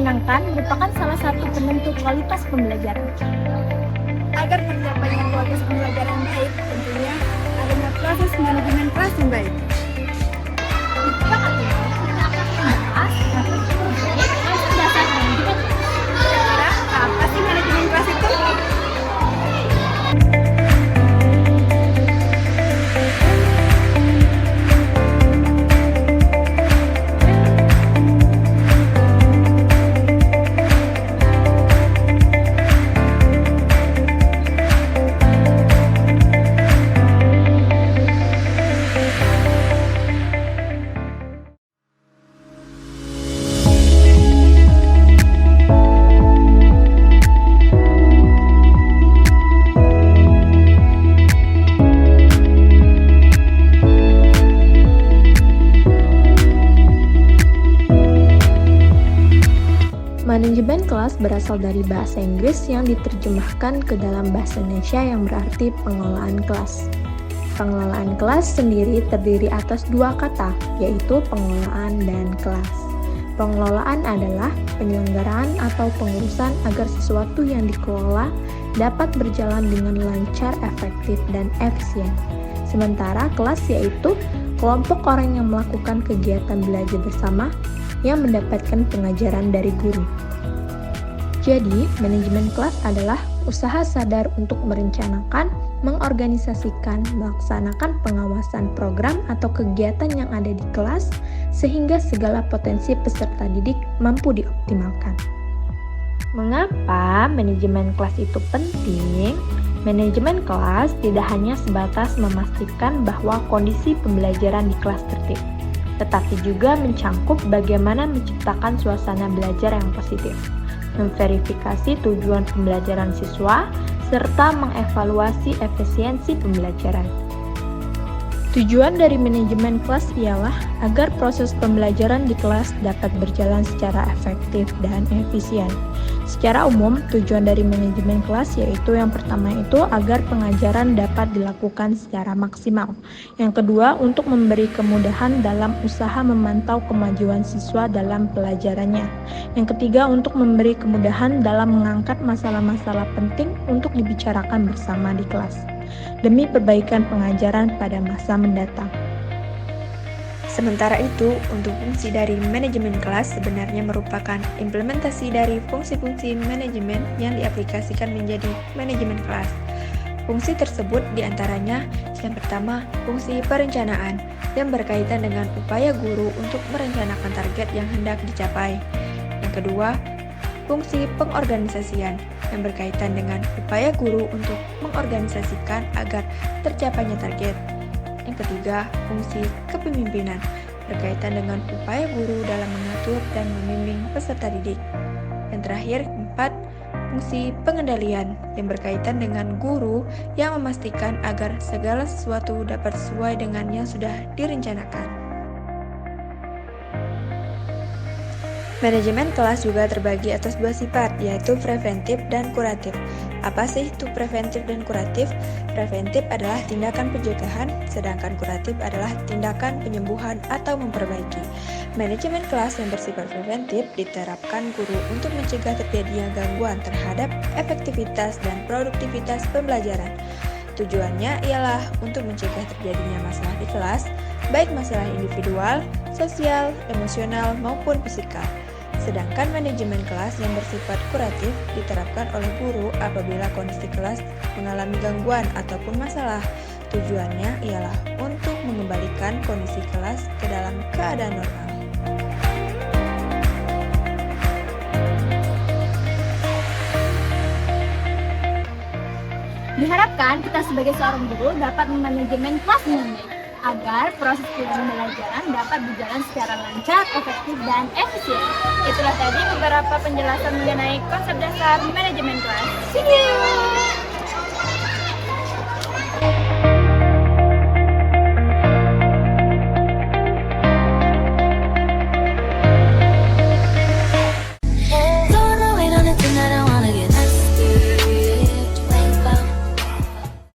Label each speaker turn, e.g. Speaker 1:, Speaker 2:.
Speaker 1: menyenangkan merupakan salah satu penentu kualitas pembelajaran.
Speaker 2: Agar tercapainya kualitas pembelajaran baik, tentunya adanya proses manajemen kelas yang baik.
Speaker 1: Kita akan membahas konsep dasar manajemen.
Speaker 2: Kira-kira apa sih manajemen kelas itu?
Speaker 3: Manajemen kelas berasal dari bahasa Inggris yang diterjemahkan ke dalam bahasa Indonesia yang berarti pengelolaan kelas. Pengelolaan kelas sendiri terdiri atas dua kata, yaitu pengelolaan dan kelas. Pengelolaan adalah penyelenggaraan atau pengurusan agar sesuatu yang dikelola dapat berjalan dengan lancar, efektif, dan efisien. Sementara kelas yaitu kelompok orang yang melakukan kegiatan belajar bersama yang mendapatkan pengajaran dari guru. Jadi, manajemen kelas adalah usaha sadar untuk merencanakan, mengorganisasikan, melaksanakan pengawasan program atau kegiatan yang ada di kelas sehingga segala potensi peserta didik mampu dioptimalkan. Mengapa manajemen kelas itu penting? Manajemen kelas tidak hanya sebatas memastikan bahwa kondisi pembelajaran di kelas tertib, tetapi juga mencangkup bagaimana menciptakan suasana belajar yang positif, memverifikasi tujuan pembelajaran siswa, serta mengevaluasi efisiensi pembelajaran. Tujuan dari manajemen kelas ialah agar proses pembelajaran di kelas dapat berjalan secara efektif dan efisien. Secara umum, tujuan dari manajemen kelas yaitu yang pertama itu agar pengajaran dapat dilakukan secara maksimal. Yang kedua, untuk memberi kemudahan dalam usaha memantau kemajuan siswa dalam pelajarannya. Yang ketiga, untuk memberi kemudahan dalam mengangkat masalah-masalah penting untuk dibicarakan bersama di kelas, demi perbaikan pengajaran pada masa mendatang.
Speaker 2: Sementara itu, untuk fungsi dari manajemen kelas sebenarnya merupakan implementasi dari fungsi-fungsi manajemen yang diaplikasikan menjadi manajemen kelas. Fungsi tersebut diantaranya yang pertama, fungsi perencanaan yang berkaitan dengan upaya guru untuk merencanakan target yang hendak dicapai. Yang kedua, fungsi pengorganisasian yang berkaitan dengan upaya guru untuk mengorganisasikan agar tercapainya target. Yang ketiga, fungsi kepemimpinan berkaitan dengan upaya guru dalam mengatur dan membimbing peserta didik. Yang terakhir, keempat, fungsi pengendalian yang berkaitan dengan guru yang memastikan agar segala sesuatu dapat sesuai dengan yang sudah direncanakan. Manajemen kelas juga terbagi atas dua sifat, yaitu preventif dan kuratif. Apa sih itu preventif dan kuratif? Preventif adalah tindakan pencegahan, sedangkan kuratif adalah tindakan penyembuhan atau memperbaiki. Manajemen kelas yang bersifat preventif diterapkan guru untuk mencegah terjadinya gangguan terhadap efektivitas dan produktivitas pembelajaran. Tujuannya ialah untuk mencegah terjadinya masalah di kelas, baik masalah individual, sosial, emosional, maupun fisikal. Sedangkan manajemen kelas yang bersifat kuratif diterapkan oleh guru apabila kondisi kelas mengalami gangguan ataupun masalah. Tujuannya ialah untuk mengembalikan kondisi kelas ke dalam keadaan normal.
Speaker 1: Diharapkan kita sebagai seorang guru dapat memanajemen kelas dengan baik, agar proses pembelajaran dapat berjalan secara lancar, efektif, dan efisien. Itulah tadi beberapa penjelasan mengenai konsep dasar manajemen kelas. See you!